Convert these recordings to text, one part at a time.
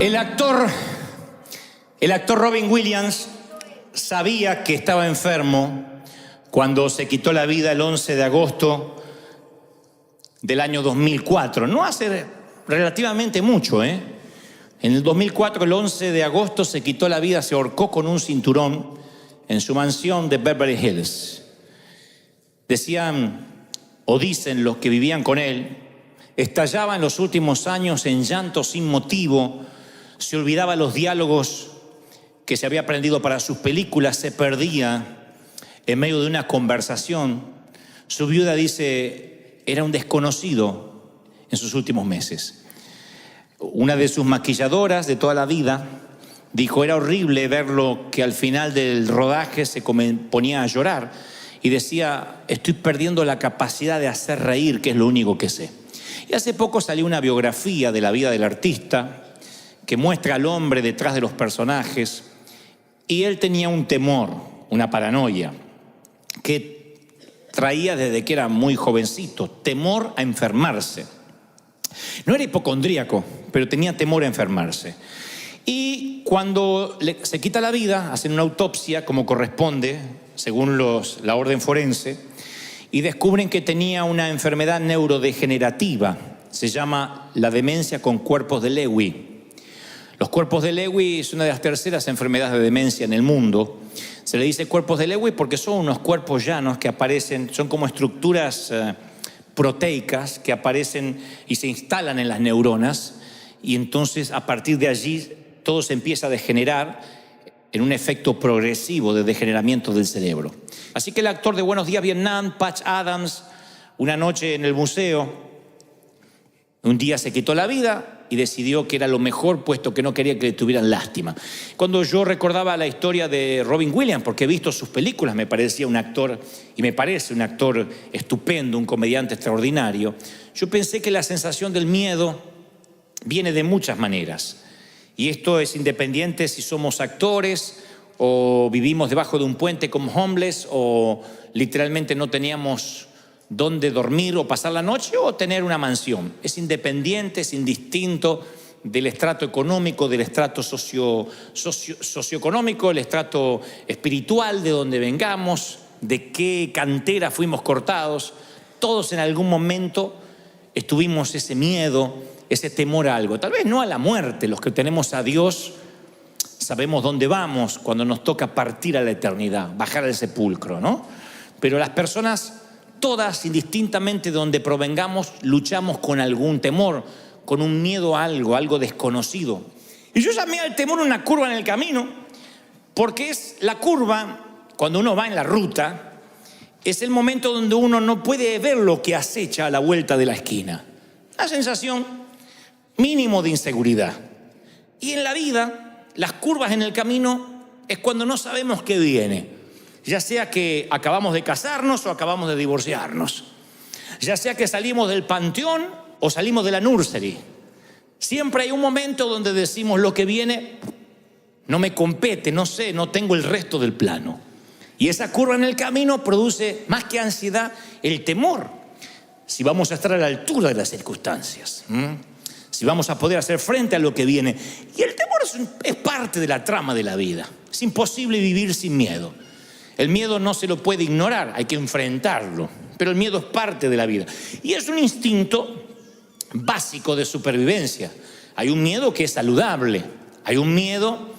El actor Robin Williams sabía que estaba enfermo cuando se quitó la vida el 11 de agosto del año 2004. No hace relativamente mucho, ¿eh? En el 2004, el 11 de agosto, se quitó la vida, se ahorcó con un cinturón en su mansión de Beverly Hills. Decían, o dicen los que vivían con él, estallaba en los últimos años en llanto sin motivo, se olvidaba los diálogos que se había aprendido para sus películas, se perdía en medio de una conversación. Su viuda dice, era un desconocido en sus últimos meses. Una de sus maquilladoras de toda la vida dijo, era horrible verlo, que al final del rodaje se ponía a llorar y decía, estoy perdiendo la capacidad de hacer reír, que es lo único que sé. Y hace poco salió una biografía de la vida del artista que muestra al hombre detrás de los personajes, y él tenía un temor, una paranoia, que traía desde que era muy jovencito, temor a enfermarse. No era hipocondríaco, pero tenía temor a enfermarse. Y cuando se quita la vida, hacen una autopsia como corresponde, según la orden forense, y descubren que tenía una enfermedad neurodegenerativa. Se llama la demencia con cuerpos de Lewy. Los cuerpos de Lewy es una de las terceras enfermedades de demencia en el mundo. Se le dice cuerpos de Lewy porque son unos cuerpos llanos que aparecen, son como estructuras proteicas que aparecen y se instalan en las neuronas, y entonces a partir de allí todo se empieza a degenerar en un efecto progresivo de degeneramiento del cerebro. Así que el actor de Buenos Días Vietnam, Patch Adams, una noche en el museo, un día se quitó la vida y decidió que era lo mejor, puesto que no quería que le tuvieran lástima. Cuando yo recordaba la historia de Robin Williams, porque he visto sus películas, me parecía un actor, y me parece un actor estupendo, un comediante extraordinario, yo pensé que la sensación del miedo viene de muchas maneras. Y esto es independiente si somos actores o vivimos debajo de un puente como homeless, o literalmente no teníamos dónde dormir o pasar la noche, o tener una mansión. Es independiente, es indistinto del estrato económico, del estrato socioeconómico, el estrato espiritual de donde vengamos, de qué cantera fuimos cortados. Todos en algún momento tuvimos ese miedo, ese temor a algo. Tal vez no a la muerte. Los que tenemos a Dios sabemos dónde vamos cuando nos toca partir a la eternidad, bajar al sepulcro, ¿no? Pero las personas, todas, indistintamente de donde provengamos, luchamos con algún temor, con un miedo a algo desconocido. Y yo llamé al temor una curva en el camino, porque es la curva, cuando uno va en la ruta, es el momento donde uno no puede ver lo que acecha a la vuelta de la esquina. Una sensación mínimo de inseguridad. Y en la vida, las curvas en el camino es cuando no sabemos qué viene. Ya sea que acabamos de casarnos o acabamos de divorciarnos. Ya sea que salimos del panteón o salimos de la nursery. Siempre hay un momento donde decimos, lo que viene no me compete, no sé, no tengo el resto del plano. Y esa curva en el camino produce, más que ansiedad, el temor. Si vamos a estar a la altura de las circunstancias, si vamos a poder hacer frente a lo que viene. Y el temor es parte de la trama de la vida. Es imposible vivir sin miedo. El miedo no se lo puede ignorar, hay que enfrentarlo, pero el miedo es parte de la vida. Y es un instinto básico de supervivencia. Hay un miedo que es saludable, hay un miedo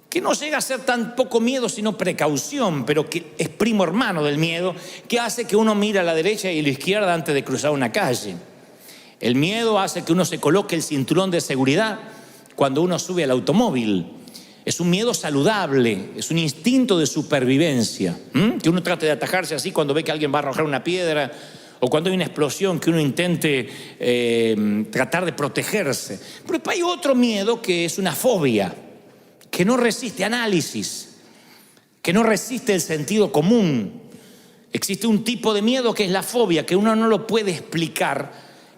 que no llega a ser tan poco miedo, sino precaución, pero que es primo hermano del miedo, que hace que uno mire a la derecha y a la izquierda antes de cruzar una calle. El miedo hace que uno se coloque el cinturón de seguridad cuando uno sube al automóvil. Es un miedo saludable, es un instinto de supervivencia, que uno trate de atajarse así cuando ve que alguien va a arrojar una piedra, o cuando hay una explosión, que uno intente tratar de protegerse. Pero hay otro miedo que es una fobia, que no resiste análisis, que no resiste el sentido común. Existe un tipo de miedo que es la fobia, que uno no lo puede explicar,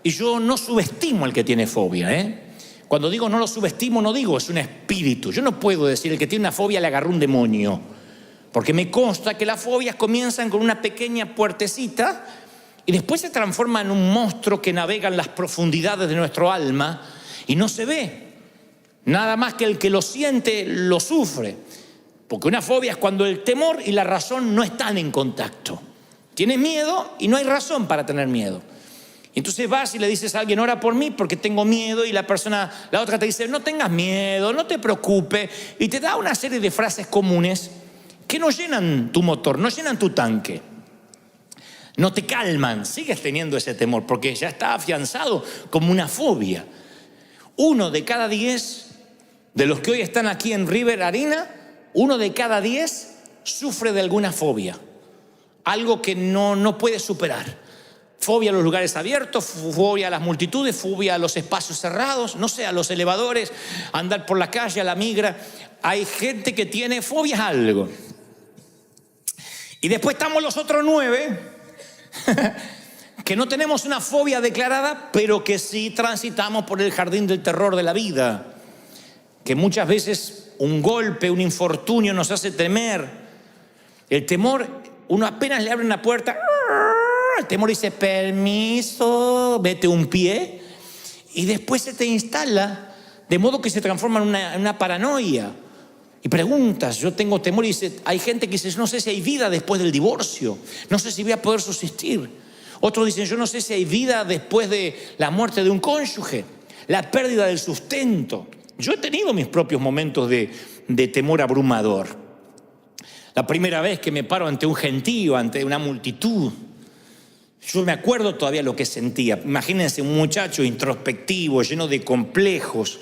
y yo no subestimo al que tiene fobia, Cuando digo no lo subestimo, no digo es un espíritu. Yo no puedo decir el que tiene una fobia le agarró un demonio, porque me consta que las fobias comienzan con una pequeña puertecita y después se transforman en un monstruo que navega en las profundidades de nuestro alma y no se ve. Nada más que el que lo siente, lo sufre. Porque una fobia es cuando el temor y la razón no están en contacto. Tienes miedo y no hay razón para tener miedo. Entonces vas y le dices a alguien, ora por mí porque tengo miedo, y la otra te dice, no tengas miedo, no te preocupes, y te da una serie de frases comunes que no llenan tu motor, no llenan tu tanque, no te calman, sigues teniendo ese temor porque ya está afianzado como una fobia. 1 de cada 10 de los que hoy están aquí en River Arena, 1 de cada 10 sufre de alguna fobia, algo que no puede superar. Fobia a los lugares abiertos, fobia a las multitudes, fobia a los espacios cerrados, no sé, a los elevadores, a andar por la calle, a la migra. Hay gente que tiene fobias a algo. Y después estamos los otros 9 que no tenemos una fobia declarada, pero que sí transitamos por el jardín del terror de la vida. Que muchas veces un golpe, un infortunio nos hace temer. El temor, uno apenas le abre una puerta, el temor dice, permiso, vete un pie, y después se te instala, de modo que se transforma en una paranoia. Y preguntas, yo tengo temor, y dice, hay gente que dice, no sé si hay vida después del divorcio, no sé si voy a poder subsistir. Otros dicen, yo no sé si hay vida después de la muerte de un cónyuge, la pérdida del sustento. Yo he tenido mis propios momentos de temor abrumador. La primera vez que me paro ante un gentío, ante una multitud, yo me acuerdo todavía lo que sentía. Imagínense un muchacho introspectivo, lleno de complejos.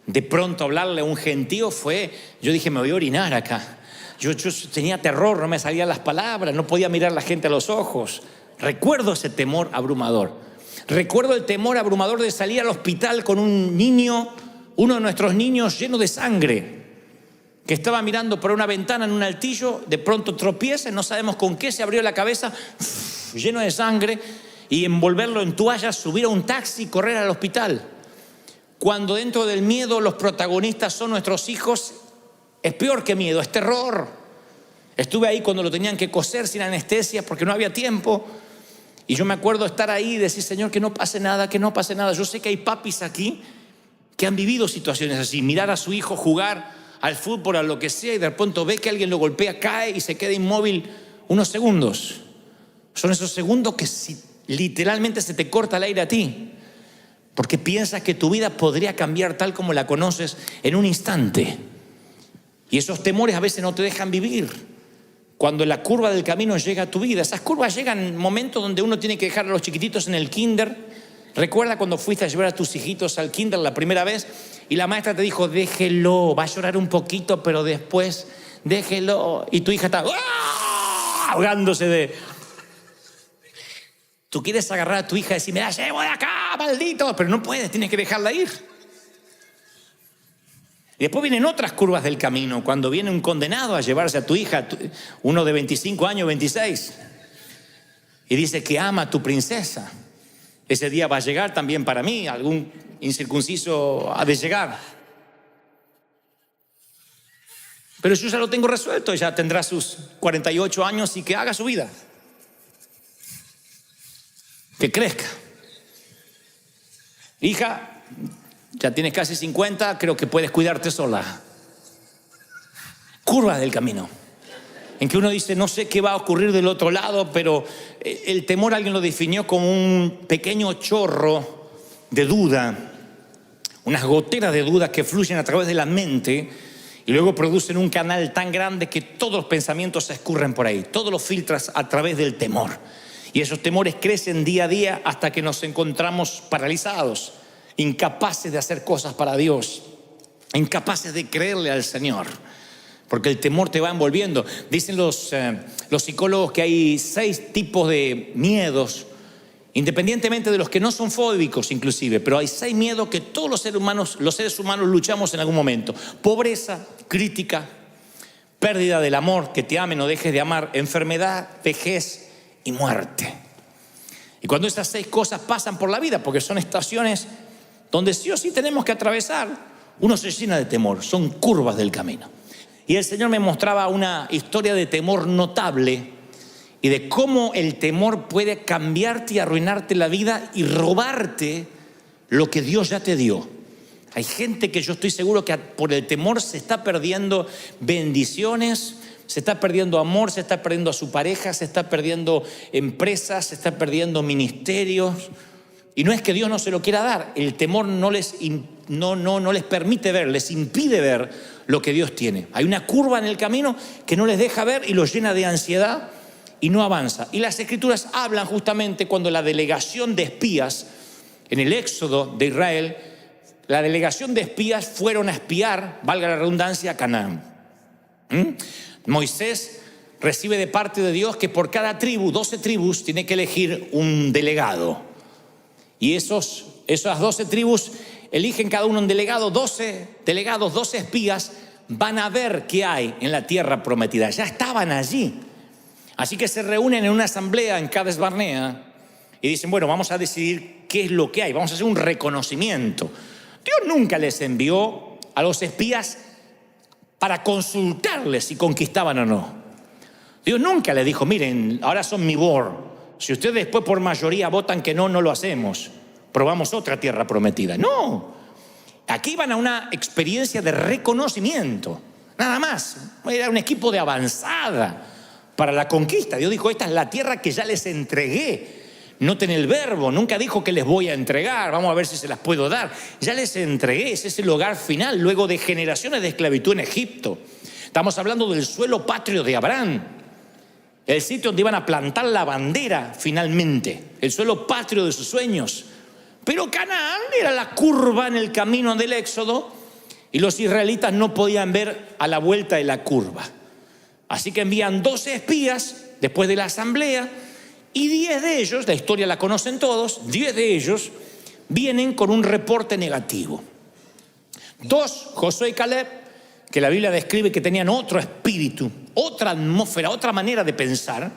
De pronto hablarle a un gentío yo dije, me voy a orinar acá. Yo tenía terror, no me salían las palabras, no podía mirar a la gente a los ojos. Recuerdo ese temor abrumador. Recuerdo el temor abrumador de salir al hospital con un niño, uno de nuestros niños lleno de sangre, que estaba mirando por una ventana en un altillo, de pronto tropieza, no sabemos con qué, se abrió la cabeza, lleno de sangre, y envolverlo en toallas, subir a un taxi y correr al hospital. Cuando dentro del miedo los protagonistas son nuestros hijos, es peor que miedo, es terror. Estuve ahí cuando lo tenían que coser sin anestesia porque no había tiempo, y yo me acuerdo estar ahí y decir, Señor, que no pase nada, que no pase nada. Yo sé que hay papis aquí que han vivido situaciones así, mirar a su hijo jugar al fútbol, a lo que sea, y de pronto ve que alguien lo golpea, cae y se queda inmóvil unos segundos. Son esos segundos que literalmente se te corta el aire a ti, porque piensas que tu vida podría cambiar tal como la conoces en un instante. Y esos temores a veces no te dejan vivir. Cuando la curva del camino llega a tu vida, esas curvas llegan en momentos donde uno tiene que dejar a los chiquititos en el kinder. Recuerda cuando fuiste a llevar a tus hijitos al kinder la primera vez y la maestra te dijo, déjelo, va a llorar un poquito, pero después déjelo. Y tu hija está ahogándose de... Tú quieres agarrar a tu hija y decir, me la llevo de acá, maldito, pero no puedes, tienes que dejarla ir. Y después vienen otras curvas del camino, cuando viene un condenado a llevarse a tu hija, uno de 25 años, 26, y dice que ama a tu princesa. Ese día va a llegar también para mí, algún incircunciso ha de llegar. Pero yo ya lo tengo resuelto, ya tendrá sus 48 años y que haga su vida. Que crezca. Hija, ya tienes casi 50, creo que puedes cuidarte sola. Curvas del camino, en que uno dice, no sé qué va a ocurrir del otro lado, pero el temor alguien lo definió como un pequeño chorro de duda, unas goteras de duda que fluyen a través de la mente y luego producen un canal tan grande que todos los pensamientos se escurren por ahí, todos los filtras a través del temor. Y esos temores crecen día a día hasta que nos encontramos paralizados, incapaces de hacer cosas para Dios, incapaces de creerle al Señor, porque el temor te va envolviendo. Dicen los psicólogos que hay 6 tipos de miedos, independientemente de los que no son fóbicos inclusive, pero hay 6 miedos que todos los seres humanos luchamos en algún momento. Pobreza, crítica, pérdida del amor, que te amen o dejes de amar, enfermedad, vejez y muerte. Y cuando esas 6 cosas pasan por la vida, porque son estaciones donde sí o sí tenemos que atravesar, uno se llena de temor, son curvas del camino. Y el Señor me mostraba una historia de temor notable y de cómo el temor puede cambiarte y arruinarte la vida y robarte lo que Dios ya te dio. Hay gente que yo estoy seguro que por el temor se está perdiendo bendiciones, se está perdiendo amor, se está perdiendo a su pareja, se está perdiendo empresas, se está perdiendo ministerios. Y no es que Dios no se lo quiera dar, el temor no les permite ver, les impide ver lo que Dios tiene. Hay una curva en el camino que no les deja ver y los llena de ansiedad y no avanza. Y las Escrituras hablan justamente cuando la delegación de espías, en el éxodo de Israel, la delegación de espías fueron a espiar, valga la redundancia, a Canaán. Moisés recibe de parte de Dios que por cada tribu, 12 tribus, tiene que elegir un delegado. Y esas 12 tribus eligen cada uno un delegado, 12 delegados, 12 espías, van a ver qué hay en la tierra prometida. Ya estaban allí. Así que se reúnen en una asamblea en Cades Barnea y dicen, bueno, vamos a decidir qué es lo que hay, vamos a hacer un reconocimiento. Dios nunca les envió a los espías para consultarles si conquistaban o no. Dios nunca les dijo, miren, ahora son mi board. Si ustedes después por mayoría votan que no, no lo hacemos. Probamos otra tierra prometida. No. Aquí van a una experiencia de reconocimiento. Nada más. Era un equipo de avanzada para la conquista. Dios dijo, esta es la tierra que ya les entregué. Noten el verbo, nunca dijo que les voy a entregar, vamos a ver si se las puedo dar. Ya les entregué, ese es el hogar final, luego de generaciones de esclavitud en Egipto. Estamos hablando del suelo patrio de Abraham, el sitio donde iban a plantar la bandera finalmente, el suelo patrio de sus sueños. Pero Canaán era la curva en el camino del Éxodo y los israelitas no podían ver a la vuelta de la curva. Así que envían 12 espías después de la asamblea. Y 10 de ellos, la historia la conocen todos, 10 de ellos vienen con un reporte negativo. 2, Josué y Caleb, que la Biblia describe que tenían otro espíritu, otra atmósfera, otra manera de pensar.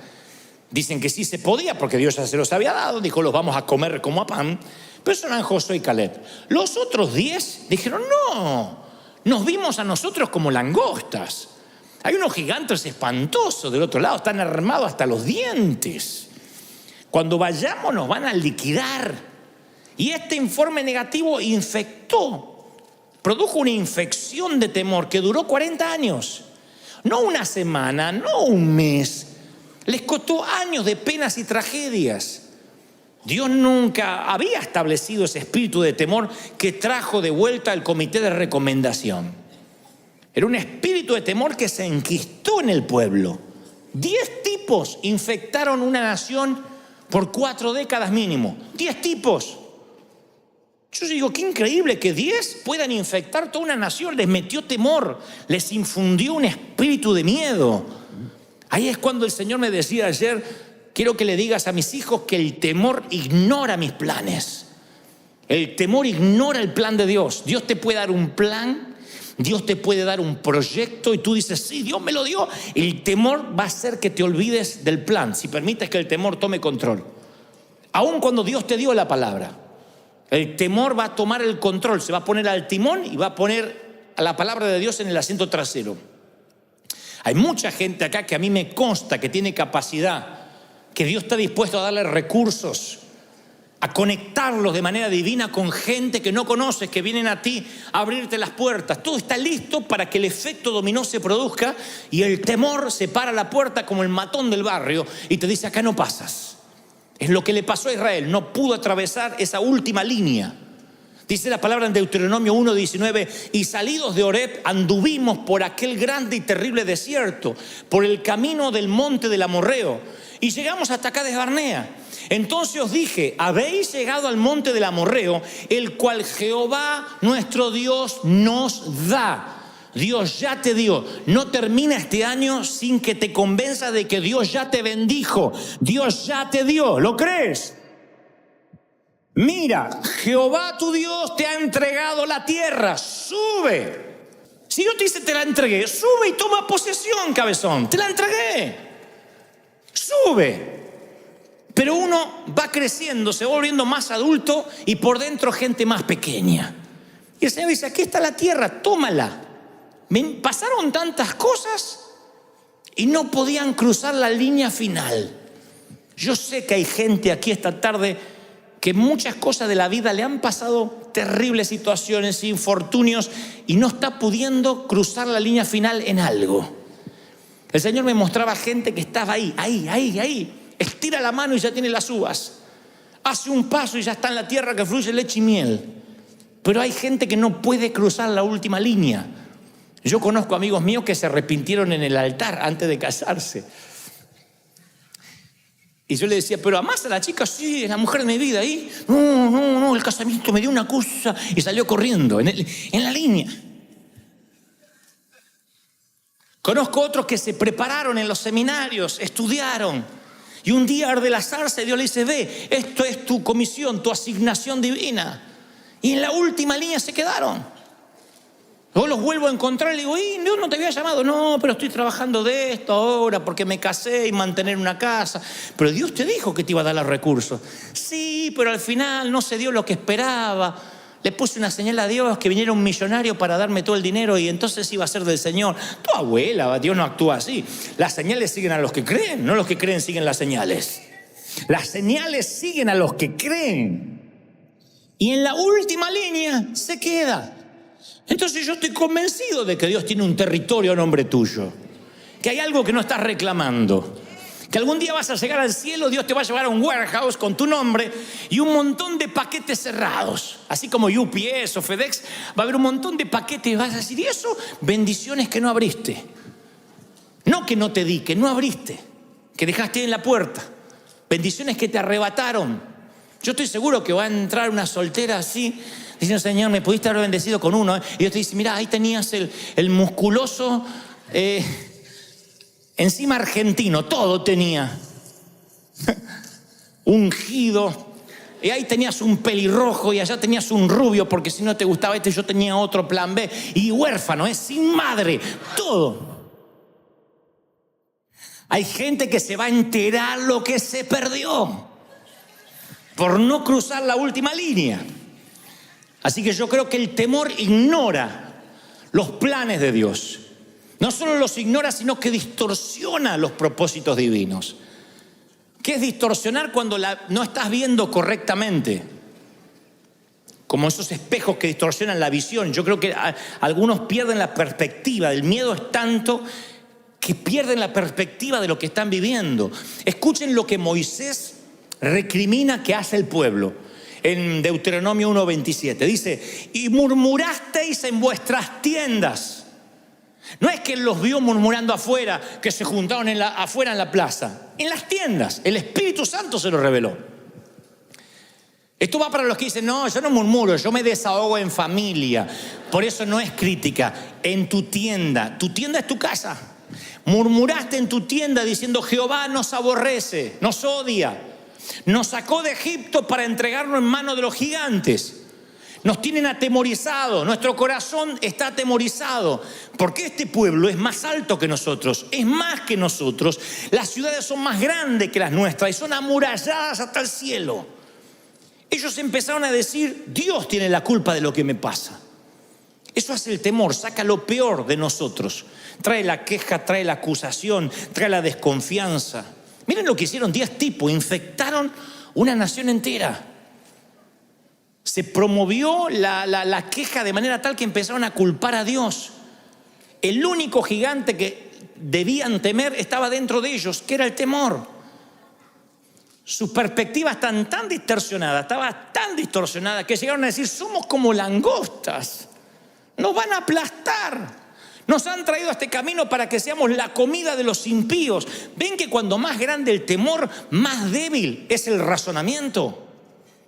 Dicen que sí se podía porque Dios ya se los había dado, dijo los vamos a comer como a pan. Pero eso eran Josué y Caleb. Los otros 10 dijeron no, nos vimos a nosotros como langostas. Hay unos gigantes espantosos del otro lado, están armados hasta los dientes. Cuando vayamos nos van a liquidar. Y este informe negativo produjo una infección de temor que duró 40 años. No una semana, no un mes. Les costó años de penas y tragedias. Dios nunca había establecido ese espíritu de temor que trajo de vuelta el comité de recomendación. Era un espíritu de temor que se enquistó en el pueblo. 10 tipos infectaron una nación por 4 décadas mínimo. 10 tipos. Yo digo, qué increíble que 10 puedan infectar toda una nación. Les metió temor, les infundió un espíritu de miedo. Ahí es cuando el Señor me decía ayer, quiero que le digas a mis hijos que el temor ignora mis planes. El temor ignora el plan de Dios. Dios te puede dar un plan, Dios te puede dar un proyecto y tú dices, sí, Dios me lo dio. El temor va a hacer que te olvides del plan, si permites que el temor tome control. Aun cuando Dios te dio la palabra, el temor va a tomar el control, se va a poner al timón y va a poner a la palabra de Dios en el asiento trasero. Hay mucha gente acá que a mí me consta que tiene capacidad, que Dios está dispuesto a darle recursos, a conectarlos de manera divina con gente que no conoces, que vienen a ti a abrirte las puertas. Todo está listo para que el efecto dominó se produzca y el temor se para la puerta como el matón del barrio y te dice, acá no pasas. Es lo que le pasó a Israel, no pudo atravesar esa última línea. Dice la palabra en Deuteronomio 1:19, y salidos de Horeb anduvimos por aquel grande y terrible desierto, por el camino del monte del Amorreo, y llegamos hasta Cades Barnea. Entonces os dije, habéis llegado al monte del Amorreo, el cual Jehová nuestro Dios nos da. Dios ya te dio. No termina este año sin que te convenza de que Dios ya te bendijo. Dios ya te dio. ¿Lo crees? Mira, Jehová tu Dios te ha entregado la tierra. Sube. Si yo te dice te la entregué, sube y toma posesión, cabezón. Te la entregué. Sube. Pero uno va creciendo, se va volviendo más adulto y por dentro gente más pequeña. Y el Señor dice, aquí está la tierra, tómala. Pasaron tantas cosas y no podían cruzar la línea final. Yo sé que hay gente aquí esta tarde que muchas cosas de la vida le han pasado terribles situaciones, infortunios, y no está pudiendo cruzar la línea final en algo. El Señor me mostraba gente que estaba ahí. Estira la mano y ya tiene las uvas. Hace un paso y ya está en la tierra que fluye leche y miel. Pero hay gente que no puede cruzar la última línea. Yo conozco amigos míos que se arrepintieron en el altar antes de casarse. Y yo le decía, ¿pero amás a la chica? Sí, es la mujer de mi vida. ¿Y? No, el casamiento me dio una cosa. Y salió corriendo en la línea. Conozco otros que se prepararon en los seminarios, estudiaron. Y un día arde la zarza y Dios le dice, ve, esto es tu comisión, tu asignación divina. Y en la última línea se quedaron. Luego los vuelvo a encontrar y le digo, Dios no te había llamado. No, pero estoy trabajando de esto ahora porque me casé y mantener una casa. Pero Dios te dijo que te iba a dar los recursos. Sí, pero al final no se dio lo que esperaba. Le puse una señal a Dios que viniera un millonario para darme todo el dinero y entonces iba a ser del Señor. Tu abuela, Dios no actúa así. Las señales siguen a los que creen, no los que creen siguen las señales. Las señales siguen a los que creen. Y en la última línea se queda. Entonces yo estoy convencido de que Dios tiene un territorio a nombre tuyo. Que hay algo que no estás reclamando. Que algún día vas a llegar al cielo, Dios te va a llevar a un warehouse con tu nombre y un montón de paquetes cerrados. Así como UPS o FedEx, va a haber un montón de paquetes y vas a decir, ¿y eso? Bendiciones que no abriste. No que no te di, que no abriste, que dejaste en la puerta. Bendiciones que te arrebataron. Yo estoy seguro que va a entrar una soltera así, diciendo, Señor, me pudiste haber bendecido con uno. Y Dios te dice, mira, ahí tenías el musculoso... encima argentino, todo tenía. Ungido. Y ahí tenías un pelirrojo y allá tenías un rubio, porque si no te gustaba yo tenía otro plan B. Y huérfano, sin madre, todo. Hay gente que se va a enterar lo que se perdió por no cruzar la última línea. Así que yo creo que el temor ignora los planes de Dios. No solo los ignora, sino que distorsiona los propósitos divinos. ¿Qué es distorsionar cuando no estás viendo correctamente? Como esos espejos que distorsionan la visión. Yo creo que algunos pierden la perspectiva. El miedo es tanto que pierden la perspectiva de lo que están viviendo. Escuchen lo que Moisés recrimina que hace el pueblo. En Deuteronomio 1:27 dice, y murmurasteis en vuestras tiendas. No es que él los vio murmurando afuera, que se juntaron afuera en la plaza. En las tiendas, el Espíritu Santo se lo reveló. Esto va para los que dicen, no, yo no murmuro, yo me desahogo en familia. Por eso no es crítica. En tu tienda es tu casa. Murmuraste en tu tienda diciendo, Jehová nos aborrece, nos odia. Nos sacó de Egipto para entregarnos en manos de los gigantes. Nos tienen atemorizados, nuestro corazón está atemorizado, porque este pueblo es más alto que nosotros, es más que nosotros. Las ciudades son más grandes que las nuestras y son amuralladas hasta el cielo. Ellos empezaron a decir, Dios tiene la culpa de lo que me pasa. Eso hace el temor, saca lo peor de nosotros. Trae la queja, trae la acusación, trae la desconfianza. Miren lo que hicieron 10 tipos, infectaron una nación entera. Se promovió la queja de manera tal que empezaron a culpar a Dios. El único gigante que debían temer estaba dentro de ellos, que era el temor. Sus perspectivas estaba tan distorsionada que llegaron a decir, somos como langostas, nos van a aplastar. Nos han traído a este camino para que seamos la comida de los impíos. ¿Ven que cuando más grande el temor, más débil es el razonamiento?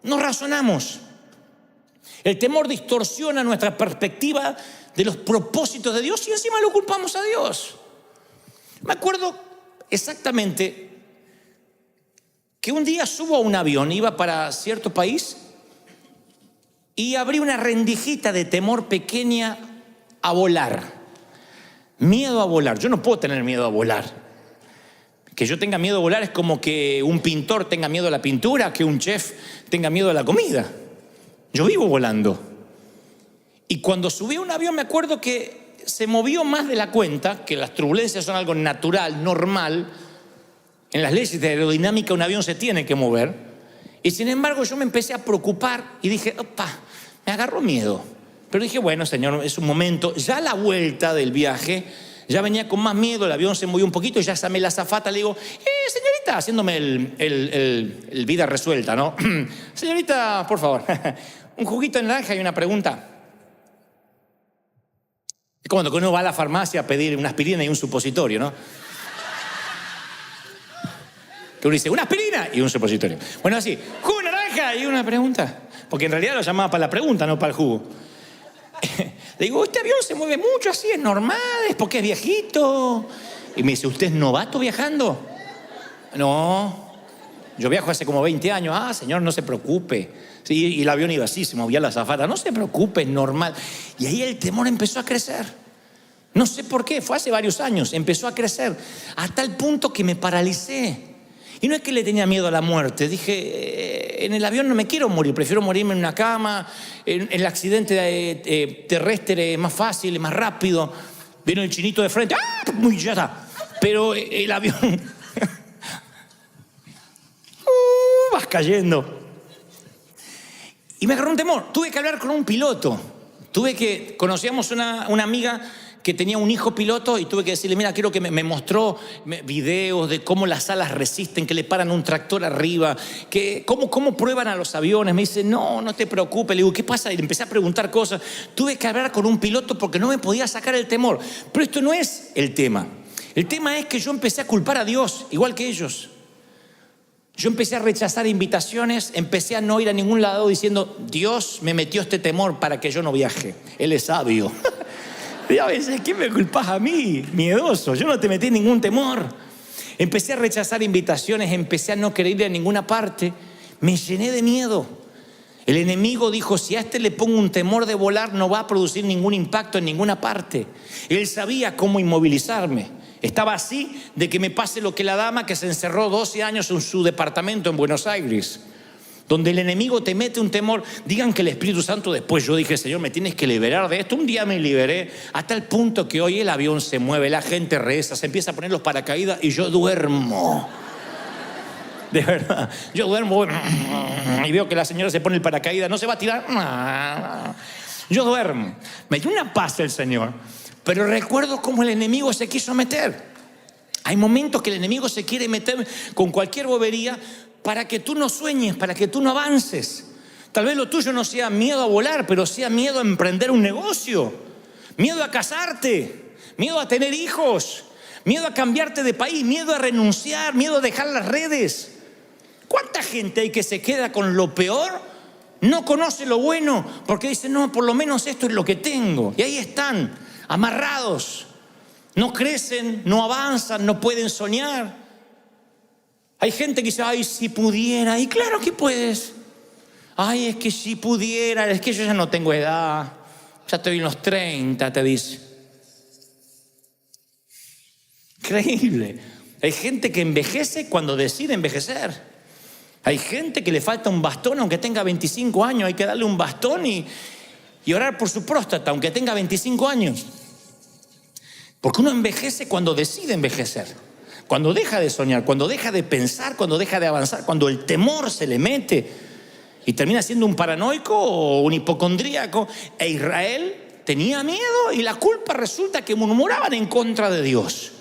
No razonamos. El temor distorsiona nuestra perspectiva de los propósitos de Dios y encima lo culpamos a Dios. Me acuerdo exactamente que un día subo a un avión, iba para cierto país y abrí una rendijita de temor pequeña a volar. Miedo a volar. Yo no puedo tener miedo a volar. Que yo tenga miedo a volar es como que un pintor tenga miedo a la pintura, que un chef tenga miedo a la comida. Yo vivo volando. Y cuando subí a un avión me acuerdo que se movió más de la cuenta, que las turbulencias son algo natural, normal. En las leyes de aerodinámica un avión se tiene que mover. Y sin embargo yo me empecé a preocupar y dije, opa, me agarró miedo. Pero dije, bueno, Señor, es un momento. Ya a la vuelta del viaje, ya venía con más miedo, el avión se movió un poquito, ya llamé a la azafata, le digo, señorita, haciéndome el vida resuelta, ¿no? Señorita, por favor, un juguito de naranja y una pregunta. Es como cuando uno va a la farmacia a pedir una aspirina y un supositorio, ¿no? Que uno dice, una aspirina y un supositorio. Bueno, así, jugo de naranja y una pregunta. Porque en realidad lo llamaba para la pregunta, no para el jugo. Le digo, este avión se mueve mucho así, es normal, es porque es viejito. Y me dice, ¿usted es novato viajando? No, yo viajo hace como 20 años. Ah, señor, no se preocupe. Sí, y el avión iba así, se movía la azafata. No se preocupe, es normal. Y ahí el temor empezó a crecer. No sé por qué, fue hace varios años, empezó a crecer. A tal punto que me paralicé. Y no es que le tenía miedo a la muerte. Dije, en el avión no me quiero morir, prefiero morirme en una cama. En el accidente terrestre es más fácil, es más rápido. Viene el chinito de frente, ¡ah! Muy ya está. Pero el avión vas cayendo. Y me agarró un temor. Tuve que hablar con un piloto. Conocíamos una amiga que tenía un hijo piloto y tuve que decirle, mira, quiero que me mostró videos de cómo las alas resisten, que le paran un tractor arriba, que cómo prueban a los aviones. Me dice, no te preocupes. Le digo, ¿qué pasa? Y le empecé a preguntar cosas. Tuve que hablar con un piloto porque no me podía sacar el temor. Pero esto no es el tema. El tema es que yo empecé a culpar a Dios, igual que ellos. Yo empecé a rechazar invitaciones, empecé a no ir a ningún lado diciendo, Dios me metió este temor para que yo no viaje. Él es sabio. Y a veces, ¿qué me culpas a mí? Miedoso, yo no te metí ningún temor. Empecé a rechazar invitaciones, empecé a no querer ir a ninguna parte. Me llené de miedo. El enemigo dijo, si a este le pongo un temor de volar, no va a producir ningún impacto en ninguna parte. Él sabía cómo inmovilizarme. Estaba así de que me pase lo que la dama que se encerró 12 años en su departamento en Buenos Aires, donde el enemigo te mete un temor. Digan que el Espíritu Santo después, yo dije, Señor, me tienes que liberar de esto. Un día me liberé, a tal punto que hoy el avión se mueve, la gente reza, se empieza a poner los paracaídas y yo duermo. De verdad, yo duermo y veo que la señora se pone el paracaídas, no se va a tirar. Yo duermo. Me dio una paz el Señor, pero recuerdo cómo el enemigo se quiso meter. Hay momentos que el enemigo se quiere meter con cualquier bobería para que tú no sueñes, para que tú no avances. Tal vez lo tuyo no sea miedo a volar, pero sea miedo a emprender un negocio, miedo a casarte, miedo a tener hijos, miedo a cambiarte de país, miedo a renunciar, miedo a dejar las redes. ¿Cuánta gente hay que se queda con lo peor? No conoce lo bueno porque dice, no, por lo menos esto es lo que tengo. Y ahí están, amarrados. No crecen, no avanzan, no pueden soñar. Hay gente que dice, ay, si pudiera. Y claro que puedes. Ay, es que si pudiera, es que yo ya no tengo edad. Ya estoy en los 30, te dice. Increíble. Hay gente que envejece cuando decide envejecer. Hay gente que le falta un bastón aunque tenga 25 años. Hay que darle un bastón y orar por su próstata aunque tenga 25 años. Porque uno envejece cuando decide envejecer, cuando deja de soñar, cuando deja de pensar, cuando deja de avanzar, cuando el temor se le mete y termina siendo un paranoico o un hipocondríaco. E Israel tenía miedo y la culpa resulta que murmuraban en contra de Dios.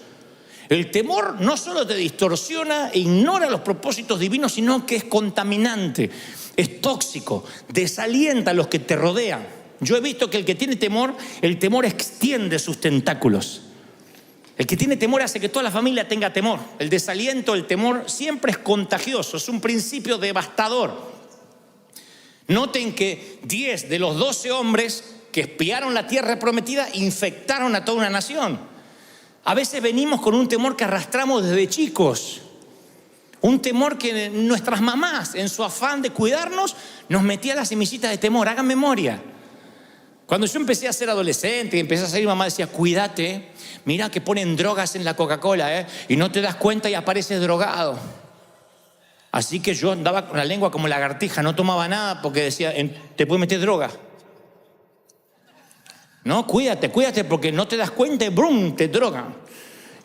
El temor no solo te distorsiona e ignora los propósitos divinos, sino que es contaminante, es tóxico, desalienta a los que te rodean. Yo he visto que el que tiene temor, el temor extiende sus tentáculos. El que tiene temor hace que toda la familia tenga temor. El desaliento, el temor siempre es contagioso, es un principio devastador. Noten que 10 de los 12 hombres que espiaron la tierra prometida infectaron a toda una nación. A veces venimos con un temor que arrastramos desde chicos. Un temor que nuestras mamás, en su afán de cuidarnos, nos metía la semillita de temor. Hagan memoria. Cuando yo empecé a ser adolescente y empecé a salir, mamá decía, cuídate, mira que ponen drogas en la Coca-Cola, y no te das cuenta y apareces drogado. Así que yo andaba con la lengua como lagartija, no tomaba nada porque decía, te puede meter droga. No, cuídate porque no te das cuenta y ¡brum!, te drogan.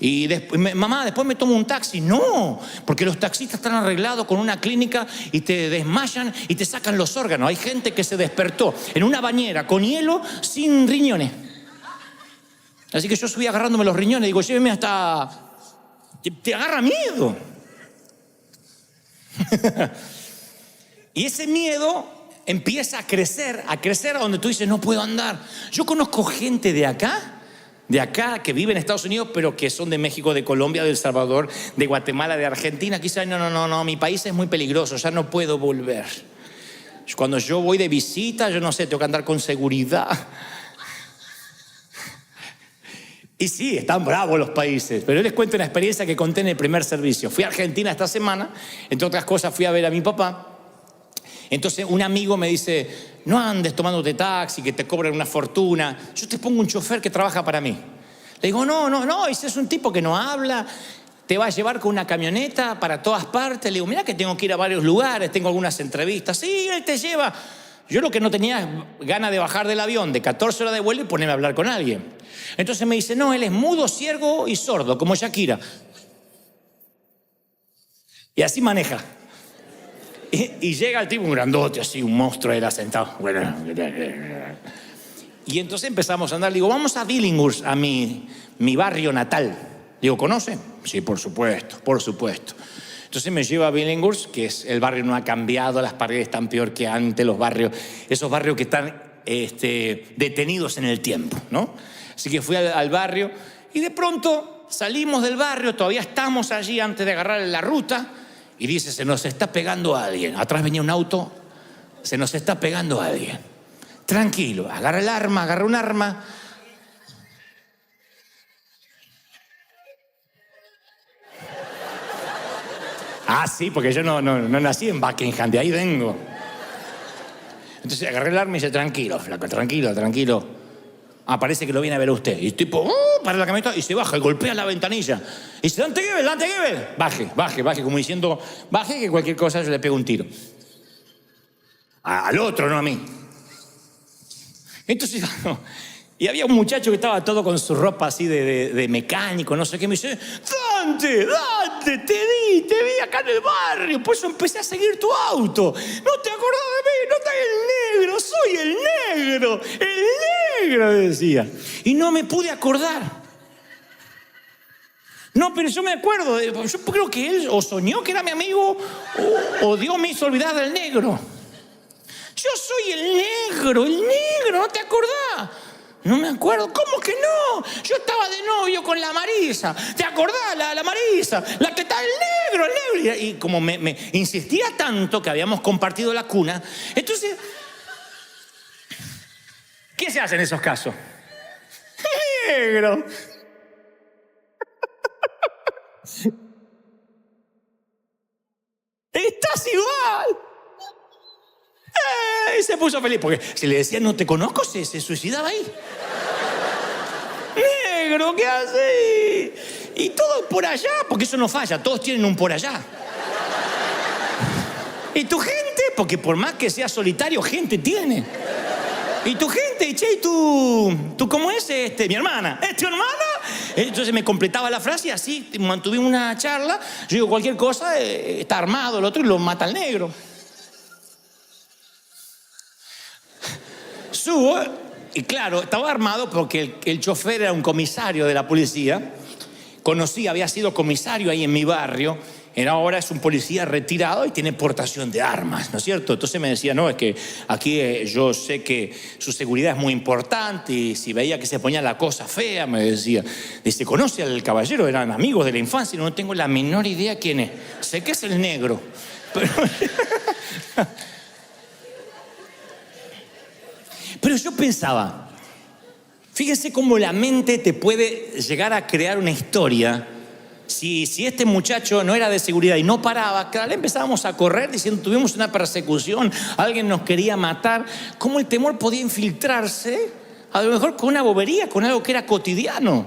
Y después, mamá, después me tomo un taxi. No, porque los taxistas están arreglados con una clínica y te desmayan y te sacan los órganos. Hay gente que se despertó en una bañera con hielo sin riñones. Así que yo subí agarrándome los riñones. Digo, lléveme hasta... Te agarra miedo. Y ese miedo empieza a crecer a donde tú dices, no puedo andar. Yo conozco gente de acá que vive en Estados Unidos, pero que son de México, de Colombia, de El Salvador, de Guatemala, de Argentina. Quizás no, mi país es muy peligroso, ya no puedo volver. Cuando yo voy de visita, yo no sé, tengo que andar con seguridad. Y sí, están bravos los países, pero yo les cuento una experiencia que conté en el primer servicio. Fui a Argentina esta semana, entre otras cosas fui a ver a mi papá. Entonces un amigo me dice, no andes tomándote taxi, que te cobran una fortuna. Yo te pongo un chofer que trabaja para mí. Le digo, no, ese es un tipo que no habla, te va a llevar con una camioneta para todas partes. Le digo, mira que tengo que ir a varios lugares, tengo algunas entrevistas. Sí, él te lleva. Yo lo que no tenía es ganas de bajar del avión de 14 horas de vuelo y ponerme a hablar con alguien. Entonces me dice, no, él es mudo, ciego y sordo, como Shakira. Y así maneja. Y llega el tipo, un grandote, así, un monstruo, era sentado. Y entonces empezamos a andar. Le digo, vamos a Billinghurst, a mi barrio natal. Digo, ¿conoce? Sí, por supuesto. Entonces me lleva a Billinghurst, que es el barrio no ha cambiado, las paredes están peor que antes, los barrios, esos barrios que están detenidos en el tiempo, ¿no? Así que fui al barrio y de pronto salimos del barrio, todavía estamos allí antes de agarrar la ruta. Y dice, se nos está pegando a alguien. Atrás venía un auto, se nos está pegando a alguien. Tranquilo, agarra un arma. Ah, sí, porque yo no nací en Buckingham, de ahí vengo. Entonces agarré el arma y dice, tranquilo, flaco, tranquilo. Ah, parece que lo viene a ver usted. Y el tipo, para la camioneta y se baja y golpea la ventanilla. Y dice, Dante Gebel. Baje, como diciendo, baje que cualquier cosa yo le pego un tiro. Al otro, no a mí. Entonces, y había un muchacho que estaba todo con su ropa así de mecánico, no sé qué, me dice, Dante, te vi acá en el barrio, por eso empecé a seguir tu auto. No te acordás de mí, no estás el negro, soy el negro, decía. Y no me pude acordar. No, pero yo me acuerdo, yo creo que él o soñó que era mi amigo o Dios me hizo olvidar del negro. Yo soy el negro, ¿no te acordás? No me acuerdo, ¿cómo que no? Yo estaba de novio con la Marisa. ¿Te acordás? La Marisa, la que está el negro. Y como me insistía tanto que habíamos compartido la cuna, entonces, ¿qué se hace en esos casos? Negro. Estás igual. Y se puso feliz, porque si le decía no te conozco, se suicidaba ahí. Negro, ¿qué haces? Y todo por allá, porque eso no falla, todos tienen un por allá. Y tu gente, porque por más que sea solitario, gente tiene. Y tu gente, y tú ¿cómo es? Mi hermana. ¿Es tu hermana? Entonces me completaba la frase y así mantuvimos una charla. Yo digo, cualquier cosa, está armado el otro y lo mata al negro. Subo, y claro, estaba armado porque el chofer era un comisario de la policía. Había sido comisario ahí en mi barrio. Ahora es un policía retirado y tiene portación de armas, ¿no es cierto? Entonces me decía, no, es que aquí yo sé que su seguridad es muy importante y si veía que se ponía la cosa fea, me decía. Dice, ¿conoce al caballero? Eran amigos de la infancia y no tengo la menor idea quién es. Sé que es el negro, pero yo pensaba, fíjense cómo la mente te puede llegar a crear una historia. Si este muchacho no era de seguridad y no paraba, cada vez empezábamos a correr diciendo, tuvimos una persecución, alguien nos quería matar. ¿Cómo el temor podía infiltrarse? A lo mejor con una bobería, con algo que era cotidiano.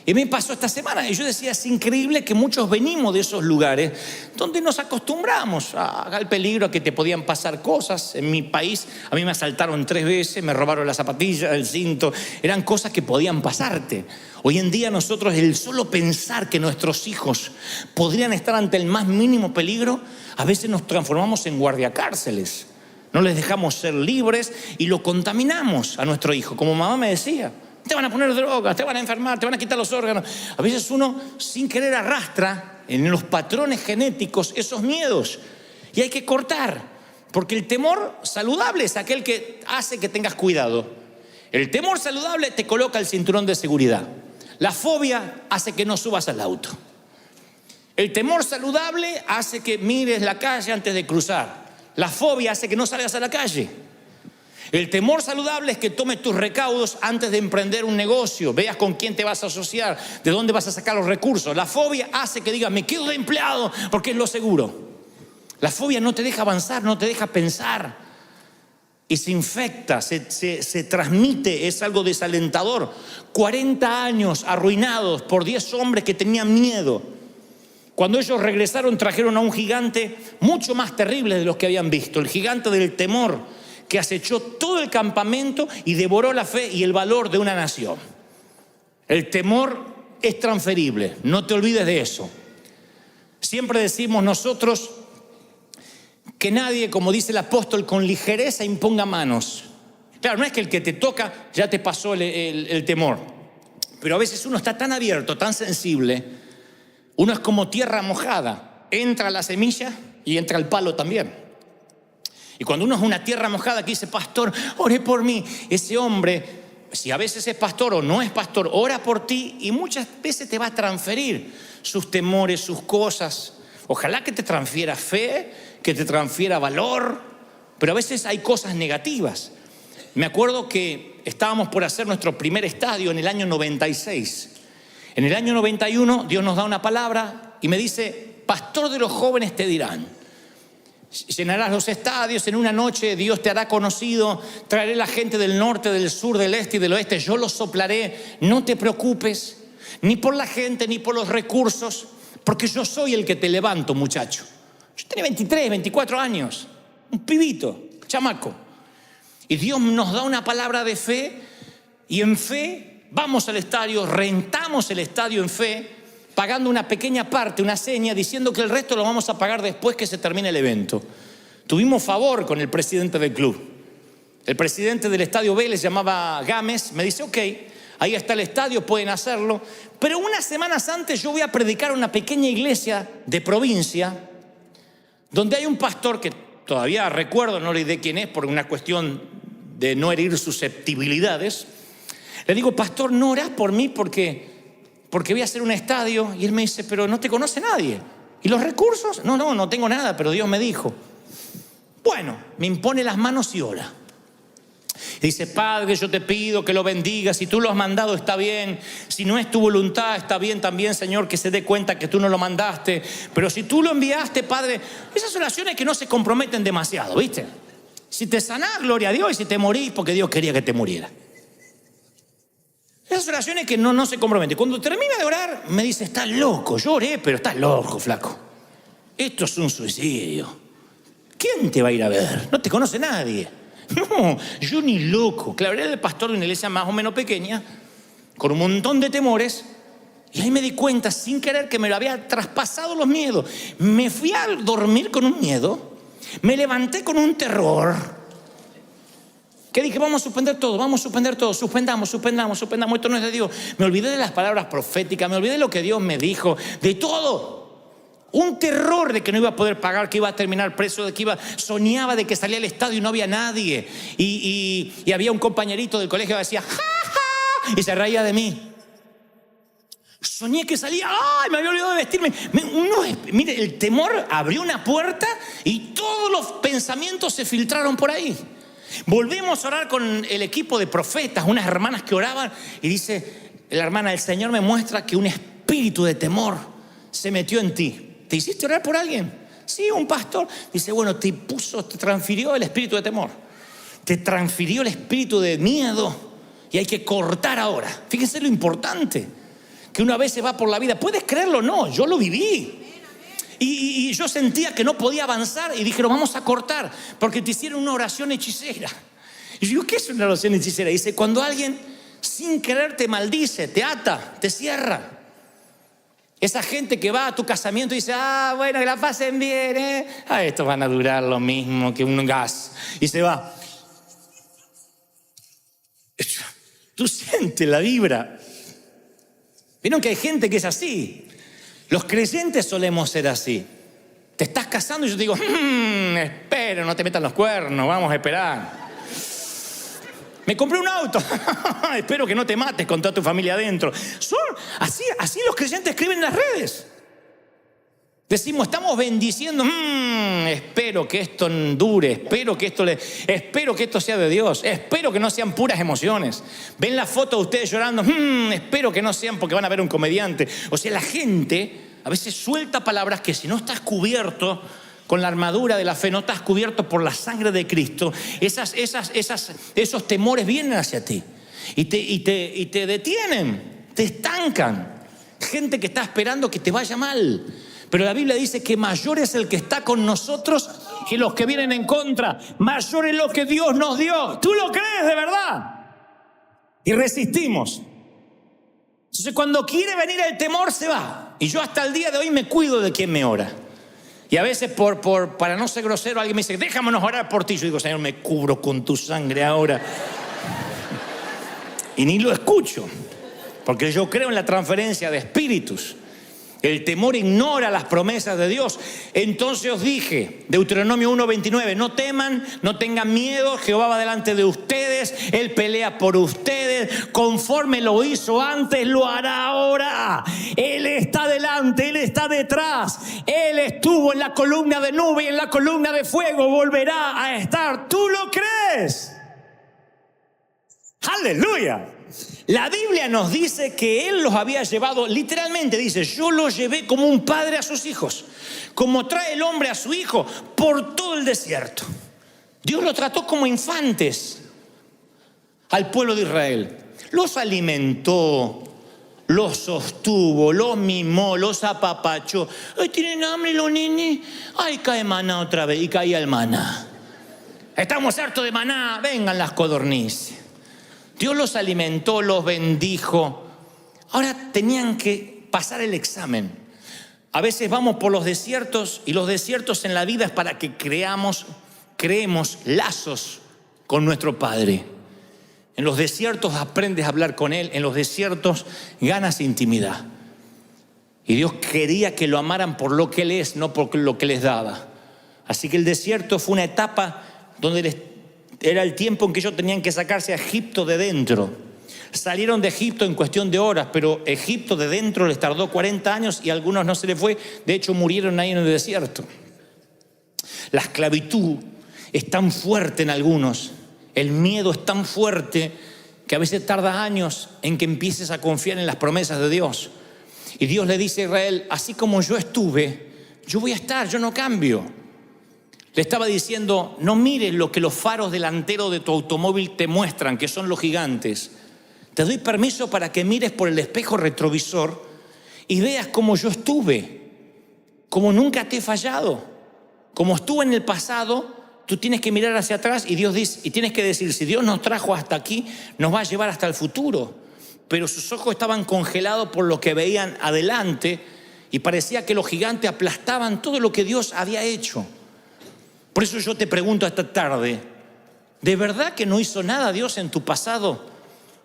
Y me pasó esta semana y yo decía, es increíble que muchos venimos de esos lugares donde nos acostumbramos al peligro, a que te podían pasar cosas. En mi país a mí me asaltaron 3 veces, me robaron las zapatillas, el cinto, eran cosas que podían pasarte. Hoy en día nosotros, el solo pensar que nuestros hijos podrían estar ante el más mínimo peligro, a veces nos transformamos en guardiacárceles. No les dejamos ser libres y lo contaminamos a nuestro hijo. Como mamá me decía, te van a poner drogas, te van a enfermar, te van a quitar los órganos. A veces uno sin querer arrastra en los patrones genéticos esos miedos. Y hay que cortar, porque el temor saludable es aquel que hace que tengas cuidado. El temor saludable te coloca el cinturón de seguridad. La fobia hace que no subas al auto. El temor saludable hace que mires la calle antes de cruzar. La fobia hace que no salgas a la calle. El temor saludable es que tomes tus recaudos antes de emprender un negocio, veas con quién te vas a asociar, de dónde vas a sacar los recursos. La fobia hace que digas, me quedo de empleado porque es lo seguro. La fobia no te deja avanzar, no te deja pensar. Y se infecta, se transmite, es algo desalentador. 40 años arruinados por 10 hombres que tenían miedo. Cuando ellos regresaron trajeron a un gigante mucho más terrible de los que habían visto. El gigante del temor, que acechó todo el campamento y devoró la fe y el valor de una nación. El temor es transferible, no te olvides de eso. Siempre decimos nosotros que nadie, como dice el apóstol, con ligereza imponga manos. Claro, no es que el que te toca ya te pasó el temor, pero a veces uno está tan abierto, tan sensible, uno es como tierra mojada, entra la semilla y entra el palo también. Y cuando uno es una tierra mojada que dice, pastor, ore por mí, ese hombre, si a veces es pastor o no es pastor, ora por ti y muchas veces te va a transferir sus temores, sus cosas. Ojalá que te transfiera fe, que te transfiera valor, pero a veces hay cosas negativas. Me acuerdo que estábamos por hacer nuestro primer estadio en el año 96. En el año 91 Dios nos da una palabra y me dice, pastor de los jóvenes te dirán, llenarás los estadios, en una noche Dios te hará conocido, traeré la gente del norte, del sur, del este y del oeste, yo los soplaré, no te preocupes, ni por la gente, ni por los recursos, porque yo soy el que te levanto, muchacho. Yo tenía 23, 24 años, un pibito, chamaco. Y Dios nos da una palabra de fe y en fe vamos al estadio, rentamos el estadio en fe, pagando una pequeña parte, una seña, diciendo que el resto lo vamos a pagar después que se termine el evento. Tuvimos favor con el presidente del club. El presidente del estadio Vélez, llamaba Gámez, me dice, ok, ahí está el estadio, pueden hacerlo. Pero unas semanas antes yo voy a predicar en una pequeña iglesia de provincia, donde hay un pastor que todavía recuerdo, no le diré quién es, por una cuestión de no herir susceptibilidades. Le digo, pastor, ¿no orás por mí porque voy a hacer un estadio? Y él me dice, pero no te conoce nadie. ¿Y los recursos? No tengo nada, pero Dios me dijo. Bueno, me impone las manos y ora. Y dice, Padre, yo te pido que lo bendigas. Si tú lo has mandado, está bien. Si no es tu voluntad, está bien también, Señor, que se dé cuenta que tú no lo mandaste. Pero si tú lo enviaste, Padre, esas oraciones que no se comprometen demasiado, ¿viste? Si te sanás, gloria a Dios. Y si te morís, porque Dios quería que te murieras. Esas oraciones que no se comprometen. Cuando termina de orar, me dice, estás loco. Yo oré, pero estás loco, flaco. Esto es un suicidio. ¿Quién te va a ir a ver? No te conoce nadie. No, yo ni loco. Claro, era el pastor de una iglesia más o menos pequeña, con un montón de temores. Y ahí me di cuenta, sin querer, que me lo había traspasado los miedos. Me fui a dormir con un miedo. Me levanté con un terror. Que dije, vamos a suspender todo, suspendamos, esto no es de Dios. Me olvidé de las palabras proféticas, me olvidé de lo que Dios me dijo, de todo. Un terror de que no iba a poder pagar, que iba a terminar preso, soñaba de que salía al estadio y no había nadie. Y había un compañerito del colegio que decía, ¡ja, ja! Y se reía de mí. Soñé que salía, ¡ay! Me había olvidado de vestirme. Mire, el temor abrió una puerta y todos los pensamientos se filtraron por ahí. Volvimos a orar con el equipo de profetas, unas hermanas que oraban, y dice la hermana, el Señor me muestra que un espíritu de temor se metió en ti. ¿Te hiciste orar por alguien? Sí, un pastor. Dice, bueno, te transfirió el espíritu de temor, te transfirió el espíritu de miedo y hay que cortar ahora. Fíjense lo importante. que uno a veces va por la vida. ¿Puedes creerlo o no? Yo lo viví. Y yo sentía que no podía avanzar y dijeron, vamos a cortar, porque te hicieron una oración hechicera. Y yo digo, ¿qué es una oración hechicera? Dice, cuando alguien sin querer te maldice, te ata, te cierra. Esa gente que va a tu casamiento y dice, bueno, que la pasen bien, estos van a durar lo mismo que un gas. Y se va. Tú sientes la vibra. Vieron que hay gente que es así. Los creyentes solemos ser así. Te estás casando y yo te digo, espera, no te metan los cuernos, vamos a esperar. Me compré un auto, espero que no te mates con toda tu familia adentro. Así los creyentes escriben en las redes. Decimos, estamos bendiciendo, espero que esto dure, espero que esto sea de Dios, espero que no sean puras emociones. Ven la foto de ustedes llorando, espero que no sean porque van a ver un comediante. O sea, la gente a veces suelta palabras que si no estás cubierto con la armadura de la fe, no estás cubierto por la sangre de Cristo, esos temores vienen hacia ti y te detienen, te estancan. Gente que está esperando que te vaya mal. Pero la Biblia dice que mayor es el que está con nosotros que los que vienen en contra. Mayor es lo que Dios nos dio. ¿Tú lo crees de verdad? Y resistimos. Entonces cuando quiere venir el temor se va. Y yo hasta el día de hoy me cuido de quien me ora. Y a veces para no ser grosero alguien me dice, déjamonos orar por ti. Yo digo, Señor, me cubro con tu sangre ahora. Y ni lo escucho. Porque yo creo en la transferencia de espíritus. El temor ignora las promesas de Dios. Entonces os dije, Deuteronomio 1:29, no teman, no tengan miedo, Jehová va delante de ustedes, Él pelea por ustedes, conforme lo hizo antes, lo hará ahora. Él está delante, Él está detrás, Él estuvo en la columna de nube y en la columna de fuego, volverá a estar. ¿Tú lo crees? ¡Aleluya! La Biblia nos dice que Él los había llevado, literalmente dice, yo los llevé como un padre a sus hijos, como trae el hombre a su hijo por todo el desierto. Dios los trató como infantes al pueblo de Israel. Los alimentó, los sostuvo, los mimó, los apapachó. Ay, ¿tienen hambre los nenes? Ay, cae maná otra vez. Y caía el maná. Estamos hartos de maná, vengan las codornices. Dios los alimentó, los bendijo. Ahora tenían que pasar el examen. A veces vamos por los desiertos y los desiertos en la vida es para que creemos lazos con nuestro Padre. En los desiertos aprendes a hablar con Él, en los desiertos ganas intimidad. Y Dios quería que lo amaran por lo que Él es, no por lo que les daba. Así que el desierto fue una etapa donde era el tiempo en que ellos tenían que sacarse a Egipto de dentro. Salieron de Egipto en cuestión de horas, pero Egipto de dentro les tardó 40 años y a algunos no se les fue. De hecho, murieron ahí en el desierto. La esclavitud es tan fuerte en algunos, el miedo es tan fuerte que a veces tarda años en que empieces a confiar en las promesas de Dios. Y Dios le dice a Israel, así como yo estuve, yo voy a estar, yo no cambio. Le estaba diciendo, no mires lo que los faros delanteros de tu automóvil te muestran, que son los gigantes. Te doy permiso para que mires por el espejo retrovisor y veas cómo yo estuve, como nunca te he fallado. Como estuve en el pasado, tú tienes que mirar hacia atrás y Dios dice, y tienes que decir, si Dios nos trajo hasta aquí, nos va a llevar hasta el futuro. Pero sus ojos estaban congelados por lo que veían adelante y parecía que los gigantes aplastaban todo lo que Dios había hecho. Por eso yo te pregunto esta tarde, ¿de verdad que no hizo nada Dios en tu pasado?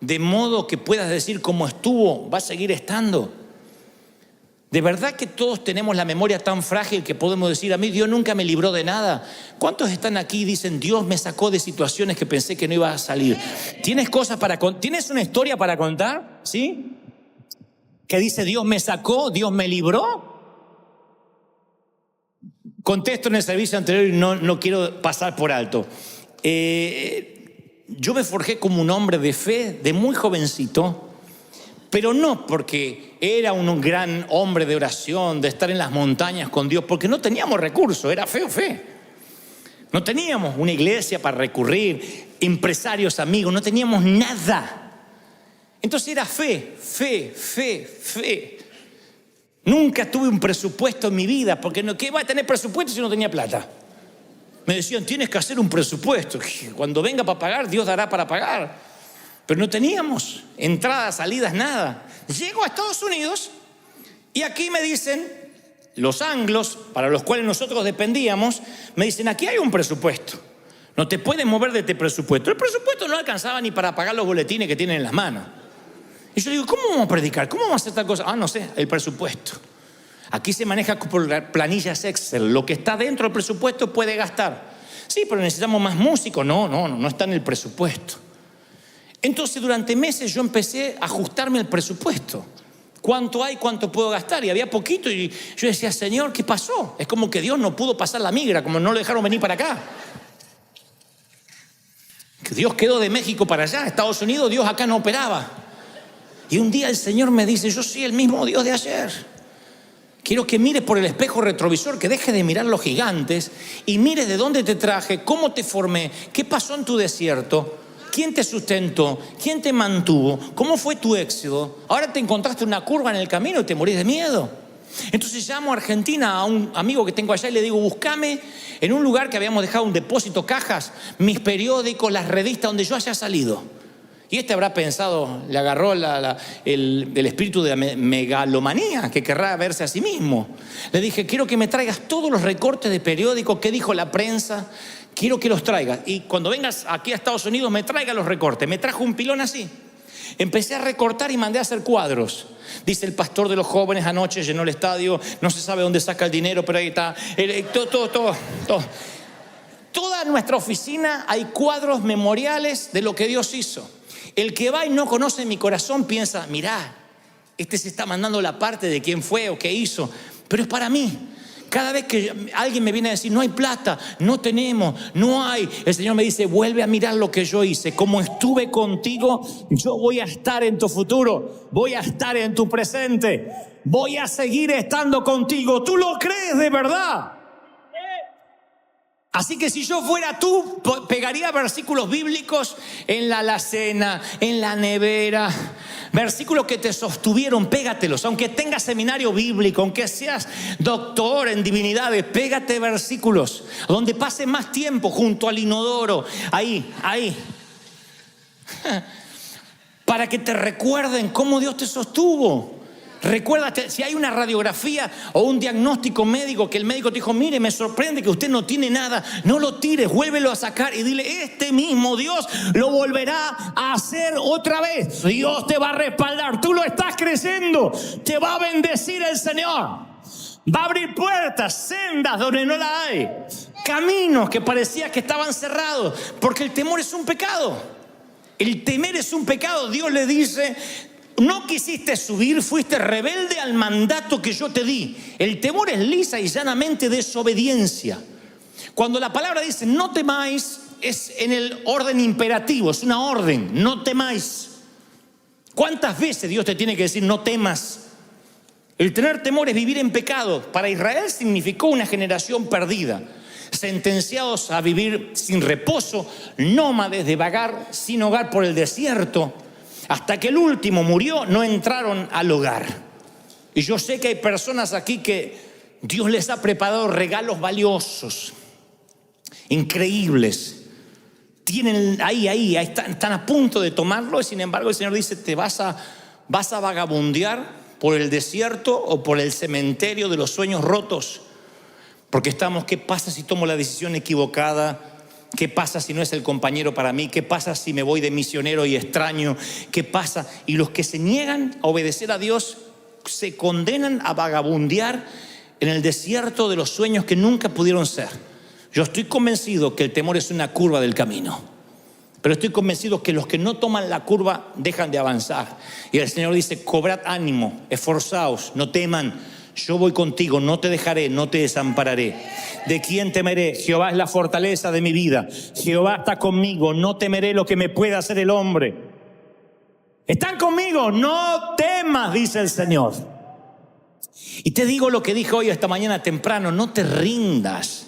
De modo que puedas decir cómo estuvo, va a seguir estando. ¿De verdad que todos tenemos la memoria tan frágil que podemos decir, a mí Dios nunca me libró de nada? ¿Cuántos están aquí y dicen, Dios me sacó de situaciones que pensé que no iba a salir? ¿Tienes ¿Tienes una historia para contar? ¿Sí? Que dice, Dios me sacó, Dios me libró. Contesto en el servicio anterior y no quiero pasar por alto. Yo me forjé como un hombre de fe de muy jovencito, pero no porque era un gran hombre de oración, de estar en las montañas con Dios, porque no teníamos recursos, era fe. No teníamos una iglesia para recurrir, empresarios, amigos, no teníamos nada. Entonces era fe, fe, fe, fe. Nunca tuve un presupuesto en mi vida, porque ¿qué iba a tener presupuesto si no tenía plata? Me decían, tienes que hacer un presupuesto. Cuando venga para pagar, Dios dará para pagar. Pero no teníamos entradas, salidas, nada. Llego a Estados Unidos y aquí me dicen, los anglos, para los cuales nosotros dependíamos, me dicen, aquí hay un presupuesto. No te puedes mover de este presupuesto. El presupuesto no alcanzaba ni para pagar los boletines que tienen en las manos. Y yo digo, ¿cómo vamos a predicar? ¿Cómo vamos a hacer tal cosa? No sé, el presupuesto. Aquí se maneja por planillas Excel. Lo que está dentro del presupuesto puede gastar. Sí, pero necesitamos más músicos. No está en el presupuesto. Entonces, durante meses yo empecé a ajustarme al presupuesto. ¿Cuánto hay? ¿Cuánto puedo gastar? Y había poquito y yo decía, Señor, ¿qué pasó? Es como que Dios no pudo pasar la migra, como no lo dejaron venir para acá. Que Dios quedó de México para allá, Estados Unidos, Dios acá no operaba. Y un día el Señor me dice, yo soy el mismo Dios de ayer. Quiero que mires por el espejo retrovisor, que dejes de mirar los gigantes y mires de dónde te traje, cómo te formé, qué pasó en tu desierto, quién te sustentó, quién te mantuvo, cómo fue tu éxodo. Ahora te encontraste una curva en el camino y te morís de miedo. Entonces llamo a Argentina a un amigo que tengo allá y le digo, búscame en un lugar que habíamos dejado un depósito, cajas, mis periódicos, las revistas donde yo haya salido. Y este habrá pensado, le agarró el espíritu de la megalomanía, que querrá verse a sí mismo. Le dije, quiero que me traigas todos los recortes de periódicos, qué dijo la prensa, quiero que los traigas. Y cuando vengas aquí a Estados Unidos, me traiga los recortes. Me trajo un pilón así. Empecé a recortar y mandé a hacer cuadros. Dice el pastor de los jóvenes anoche, llenó el estadio, no se sabe dónde saca el dinero, pero ahí está. Todo. Toda nuestra oficina hay cuadros memoriales de lo que Dios hizo. El que va y no conoce mi corazón piensa, mirá, este se está mandando la parte de quién fue o qué hizo, pero es para mí. Cada vez que alguien me viene a decir, no hay plata, no tenemos, no hay, el Señor me dice, vuelve a mirar lo que yo hice. Como estuve contigo, yo voy a estar en tu futuro, voy a estar en tu presente, voy a seguir estando contigo. ¿Tú lo crees de verdad? Así que si yo fuera tú, pegaría versículos bíblicos en la alacena, en la nevera, versículos que te sostuvieron, pégatelos. Aunque tengas seminario bíblico, aunque seas doctor en divinidades, pégate versículos donde pase más tiempo junto al inodoro, ahí, para que te recuerden cómo Dios te sostuvo. Recuérdate, si hay una radiografía o un diagnóstico médico que el médico te dijo, mire, me sorprende que usted no tiene nada, no lo tires, vuélvelo a sacar y dile, este mismo Dios lo volverá a hacer otra vez. Dios te va a respaldar, tú lo estás creyendo, te va a bendecir el Señor. Va a abrir puertas, sendas donde no la hay, caminos que parecía que estaban cerrados, porque el temor es un pecado. El temer es un pecado. Dios le dice, no quisiste subir, fuiste rebelde al mandato que yo te di. El temor es lisa y llanamente desobediencia. Cuando la palabra dice no temáis, es en el orden imperativo, es una orden, no temáis. ¿Cuántas veces Dios te tiene que decir no temas? El tener temor es vivir en pecado. Para Israel significó una generación perdida, sentenciados a vivir sin reposo, nómades de vagar sin hogar por el desierto. Hasta que el último murió, no entraron al hogar. Y yo sé que hay personas aquí que Dios les ha preparado regalos valiosos, increíbles. Tienen ahí están a punto de tomarlo y sin embargo el Señor dice, te vas a vagabundear por el desierto o por el cementerio de los sueños rotos. Porque estamos, ¿qué pasa si tomo la decisión equivocada? ¿Qué pasa si no es el compañero para mí? ¿Qué pasa si me voy de misionero y extraño? ¿Qué pasa? Y los que se niegan a obedecer a Dios se condenan a vagabundear en el desierto de los sueños que nunca pudieron ser. Yo estoy convencido que el temor es una curva del camino, pero estoy convencido que los que no toman la curva dejan de avanzar. Y el Señor dice, cobrad ánimo, esforzaos, no teman. Yo voy contigo, no te dejaré, no te desampararé. ¿De quién temeré? Jehová es la fortaleza de mi vida. Jehová está conmigo, no temeré lo que me pueda hacer el hombre. ¿Están conmigo? No temas, dice el Señor. Y te digo lo que dije hoy esta mañana temprano, no te rindas.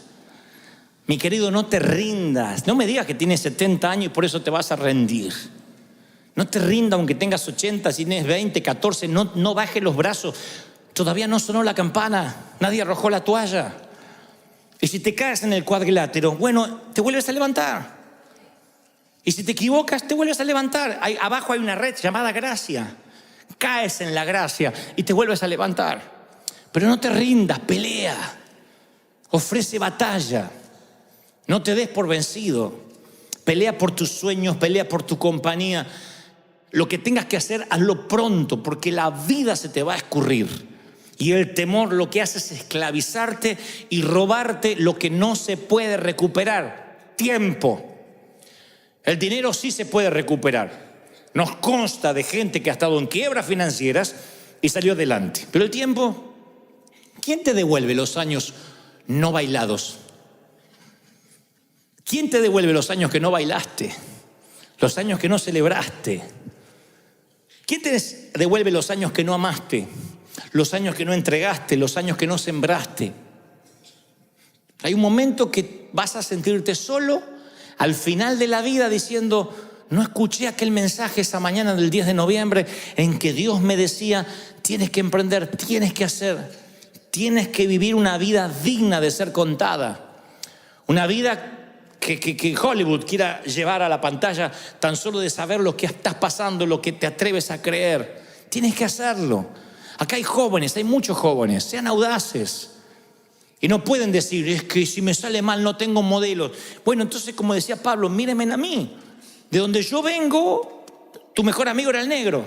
Mi querido, no te rindas. No me digas que tienes 70 años y por eso te vas a rendir. No te rinda aunque tengas 80, si tienes 20, 14, no bajes los brazos. Todavía no sonó la campana, nadie arrojó la toalla. Y si te caes en el cuadrilátero, bueno, te vuelves a levantar. Y si te equivocas, te vuelves a levantar. Abajo hay una red llamada gracia. Caes en la gracia y te vuelves a levantar. Pero no te rindas, pelea. Ofrece batalla. No te des por vencido. Pelea por tus sueños, pelea por tu compañía. Lo que tengas que hacer, hazlo pronto, porque la vida se te va a escurrir. Y el temor lo que hace es esclavizarte y robarte lo que no se puede recuperar: tiempo. El dinero sí se puede recuperar. Nos consta de gente que ha estado en quiebras financieras y salió adelante. Pero el tiempo, ¿quién te devuelve los años no bailados? ¿Quién te devuelve los años que no bailaste? Los años que no celebraste. ¿Quién te devuelve los años que no amaste? Los años que no entregaste, los años que no sembraste. Hay un momento que vas a sentirte solo al final de la vida diciendo: no escuché aquel mensaje esa mañana del 10 de noviembre en que Dios me decía: tienes que emprender, tienes que hacer, tienes que vivir una vida digna de ser contada. Una vida que Hollywood quiera llevar a la pantalla tan solo de saber lo que estás pasando, lo que te atreves a creer. Tienes que hacerlo. Acá hay jóvenes, hay muchos jóvenes, sean audaces. Y no pueden decir: es que si me sale mal no tengo modelos. Bueno, entonces, como decía Pablo, mírenme a mí. De donde yo vengo, tu mejor amigo era el negro.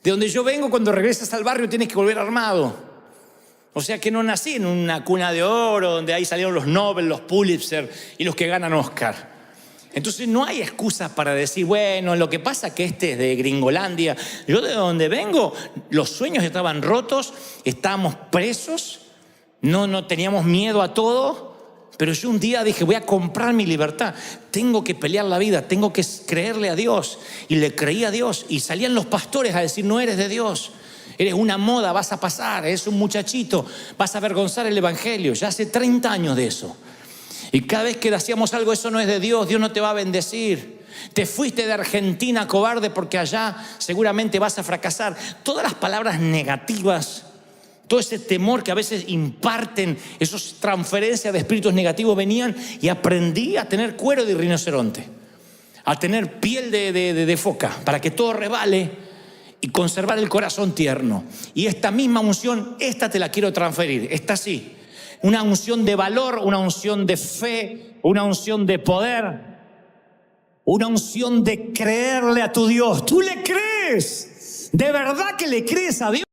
De donde yo vengo, cuando regresas al barrio tienes que volver armado. O sea que no nací en una cuna de oro donde ahí salieron los Nobel, los Pulitzer y los que ganan Oscar. Entonces no hay excusas para decir: bueno, lo que pasa es que este es de Gringolandia. Yo de donde vengo, los sueños estaban rotos, estábamos presos, no teníamos miedo a todo. Pero yo un día dije: voy a comprar mi libertad. Tengo que pelear la vida, tengo que creerle a Dios. Y le creí a Dios. Y salían los pastores a decir: no eres de Dios. Eres una moda, vas a pasar, eres un muchachito, vas a avergonzar el evangelio. Ya hace 30 años de eso. Y cada vez que hacíamos algo: eso no es de Dios, Dios no te va a bendecir. Te fuiste de Argentina, cobarde, porque allá seguramente vas a fracasar. Todas las palabras negativas, todo ese temor que a veces imparten, esas transferencias de espíritus negativos venían, y aprendí a tener cuero de rinoceronte, a tener piel de foca, para que todo resbale y conservar el corazón tierno. Y esta misma unción, esta te la quiero transferir, esta sí. Una unción de valor, una unción de fe, una unción de poder, una unción de creerle a tu Dios. ¿Tú le crees? ¿De verdad que le crees a Dios?